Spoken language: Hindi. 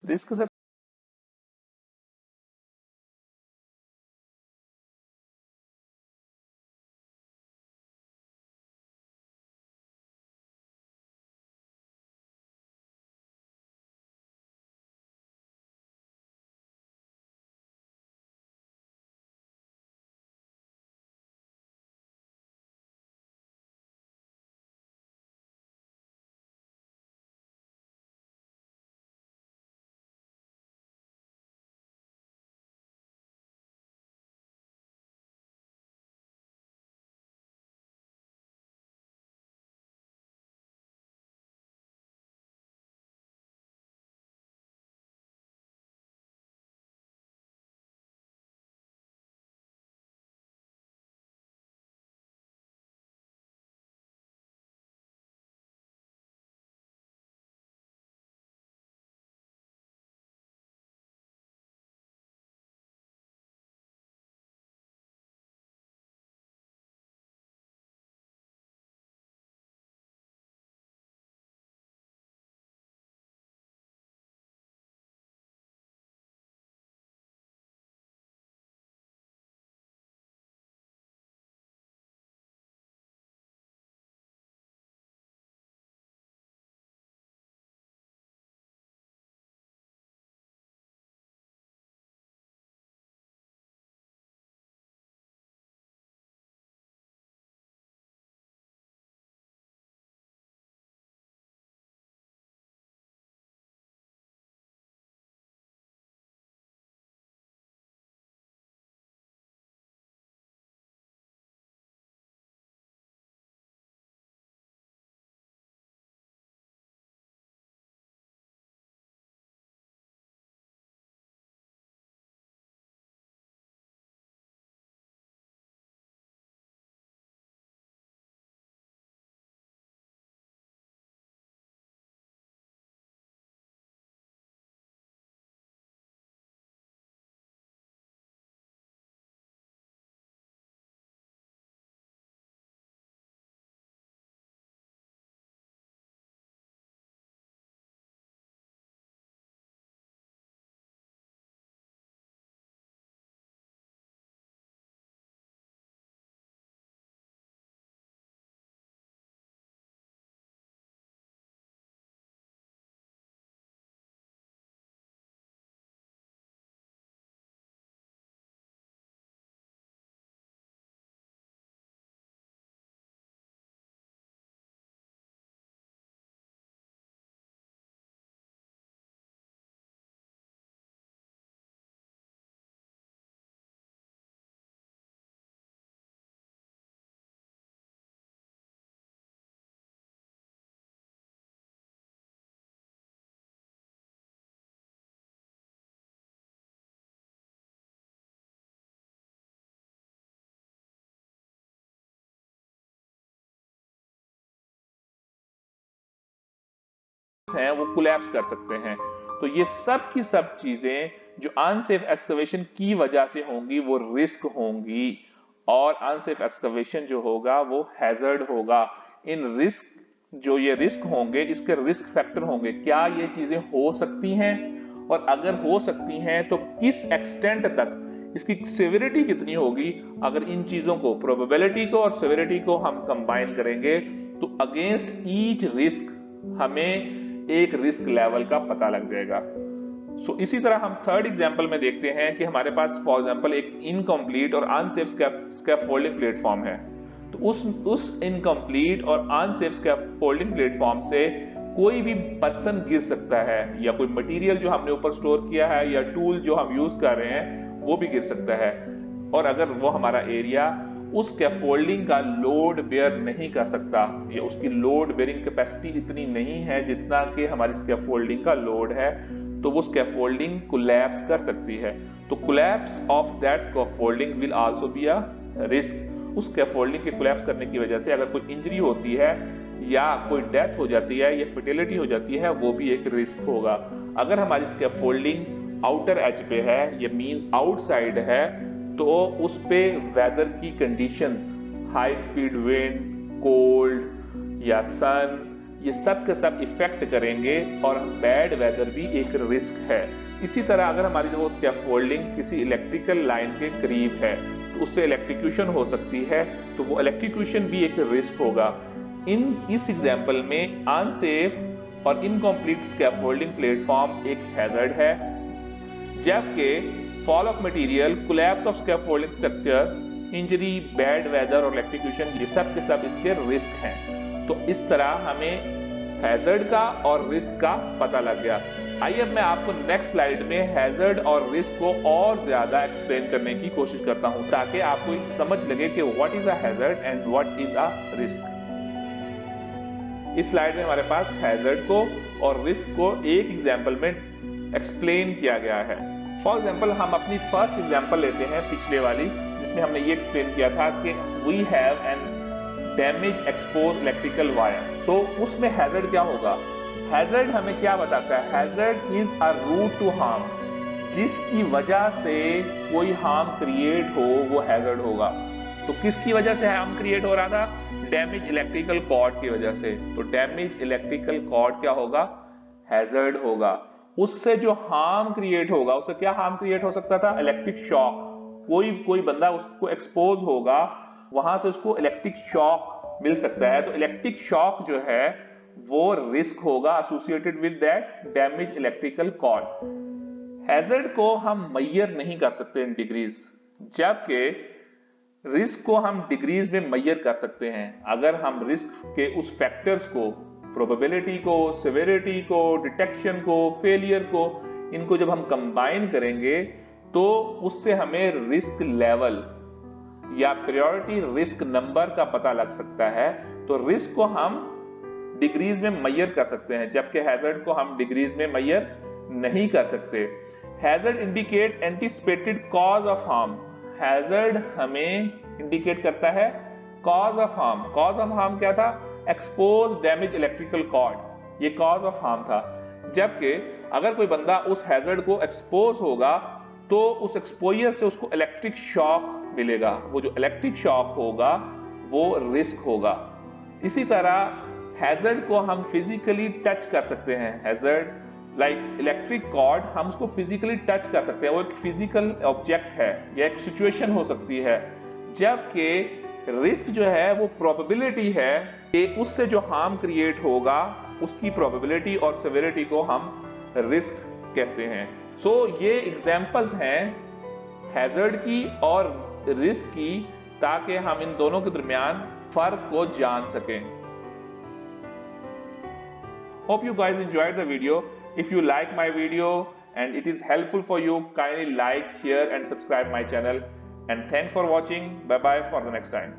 रिस्क सर हैं वो कोलैप्स कर सकते हैं। तो ये सब की सब चीजें जो अनसेफ एक्सकवेशन की वजह से होंगी वो रिस्क होंगी, और अनसेफ एक्सकवेशन जो होगा वो हैजर्ड होगा। इन रिस्क जो ये रिस्क होंगे इसके रिस्क फैक्टर होंगे, क्या ये चीजें हो सकती हैं, और अगर हो सकती हैं तो किस एक्सटेंट तक, इसकी सिविरिटी कितनी होगी। अगर इन चीजों को, प्रोबेबिलिटी को और सिविरिटी को हम कंबाइन करेंगे तो अगेंस्ट ईच रिस्क हमें एक रिस्क लेवल का पता लग जाएगा। इसी तरह हम थर्ड एग्जांपल में देखते हैं कि हमारे पास फॉर एग्जांपल एक इनकम्प्लीट और अनसेफ स्कैफोल्डिंग प्लेटफॉर्म है। तो उस इनकम्प्लीट और अनसेफ स्कैफोल्डिंग प्लेटफॉर्म से कोई भी पर्सन गिर सकता है, या कोई मटेरियल जो हमने ऊपर स्टोर किया है या टूल जो हम यूज कर रहे हैं वो भी गिर सकता है। और अगर वो हमारा एरिया उस स्कैफोल्डिंग का लोड बेयर नहीं कर सकता, या उसकी लोड बेयरिंग कैपेसिटी इतनी नहीं है जितना कि हमारी स्कैफोल्डिंग का लोड है, तो वो स्कैफोल्डिंग कोलैप्स कर सकती है। तो collapse of that scaffolding will also be a risk. उस स्कैफोल्डिंग के कोलैप्स करने की वजह से अगर कोई इंजरी होती है या कोई डेथ हो जाती है या फर्टिलिटी हो जाती है, वो भी एक रिस्क होगा। अगर हमारी स्कैफोल्डिंग आउटर एज पे है, ये मींस आउटसाइड है, तो उस पे वेदर की conditions, high speed wind, cold या सन ये सब के सब इफेक्ट करेंगे और बैड वेदर भी एक रिस्क है। इसी तरह अगर हमारी जो स्कैफोल्डिंग किसी इलेक्ट्रिकल लाइन के करीब है तो उससे इलेक्ट्रिक्यूशन हो सकती है, तो वो इलेक्ट्रिक्यूशन भी एक रिस्क होगा। इस एग्जाम्पल में अनसेफ और इनकम्प्लीट स्कैफोल्डिंग प्लेटफॉर्म एक हैजर्ड है, जबकि fall of material, collapse of scaffolding structure, injury, bad weather और इलेक्ट्रिक्यूशन, ये सब के सब इसके रिस्क हैं। तो इस तरह हमें हैजर्ड का और रिस्क का पता लग गया। आइए अब मैं आपको नेक्स्ट स्लाइड में हैजर्ड और रिस्क को और ज्यादा एक्सप्लेन करने की कोशिश करता हूं, ताकि आपको समझ लगे कि what is a hazard and what is a risk. इस स्लाइड में हमारे पास हैजर्ड को और रिस्क को एक एग्जाम्पल में एक्सप्लेन किया गया है। फॉर एग्जाम्पल हम अपनी फर्स्ट एग्जाम्पल लेते हैं पिछले वाली, जिसमें हमने ये एक्सप्लेन किया था कि we have an damage expose electrical wire. So उसमें हैजर्ड क्या होगा? हैजर्ड हमें क्या बताता है? Hazard is a root to harm, जिसकी वजह से कोई हार्म क्रिएट हो वो हैजर्ड होगा। तो किसकी वजह से हार्म क्रिएट हो रहा था? डैमेज इलेक्ट्रिकल कॉर्ड की वजह से। तो डैमेज इलेक्ट्रिकल कॉर्ड क्या होगा? हैजर्ड होगा। उससे जो हार्म क्रिएट होगा, उससे क्या हार्म क्रिएट हो सकता था? Electric shock. कोई बंदा उसको एक्सपोज होगा, वहां से उसको इलेक्ट्रिक शॉक मिल सकता है। तो इलेक्ट्रिक शॉक जो है वो रिस्क होगा associated with that damage electrical cord. Hazard को हम मेजर नहीं कर सकते इन डिग्रीज, जबकि रिस्क को हम डिग्रीज में मेजर कर सकते हैं। अगर हम रिस्क के उस फैक्टर्स को, प्रोबेबिलिटी को, सिविरिटी को, डिटेक्शन को, फेलियर को, इनको जब हम कंबाइन करेंगे तो उससे हमें रिस्क लेवल या प्रायोरिटी रिस्क नंबर का पता लग सकता है। तो रिस्क को हम डिग्रीज में मेजर कर सकते हैं, जबकि हैजर्ड को हम डिग्रीज में मेजर नहीं कर सकते। Hazard indicate anticipated cause of harm. Hazard हमें इंडिकेट करता है cause of harm. Cause of harm क्या था? एक्सपोज डैमेज इलेक्ट्रिकल कॉर्ड, ये कॉज ऑफ हार्म था। जबकि अगर कोई बंदा उस हैजर्ड को एक्सपोज होगा तो उस एक्सपोजर से उसको इलेक्ट्रिक शॉक मिलेगा। वो जो इलेक्ट्रिक शॉक होगा वो रिस्क होगा। इसी तरह हैजर्ड को हम फिजिकली टच कर सकते हैं। हैजर्ड लाइक इलेक्ट्रिक कॉर्ड, हम उसको फिजिकली टच कर सकते हैं। वो एक फिजिकल ऑब्जेक्ट है या एक सिचुएशन हो सकती है। जबकि रिस्क जो है वो प्रोबेबिलिटी है कि उससे जो हार्म क्रिएट होगा उसकी प्रोबेबिलिटी और सिविरिटी को हम रिस्क कहते हैं। सो ये एग्जांपल्स हैं हैजर्ड की और रिस्क की, ताकि हम इन दोनों के दरमियान फर्क को जान सकें। Hope you guys enjoyed the video. If you like my video and it is helpful for you, kindly like, share and subscribe my channel. And thanks for watching. Bye bye for the next time.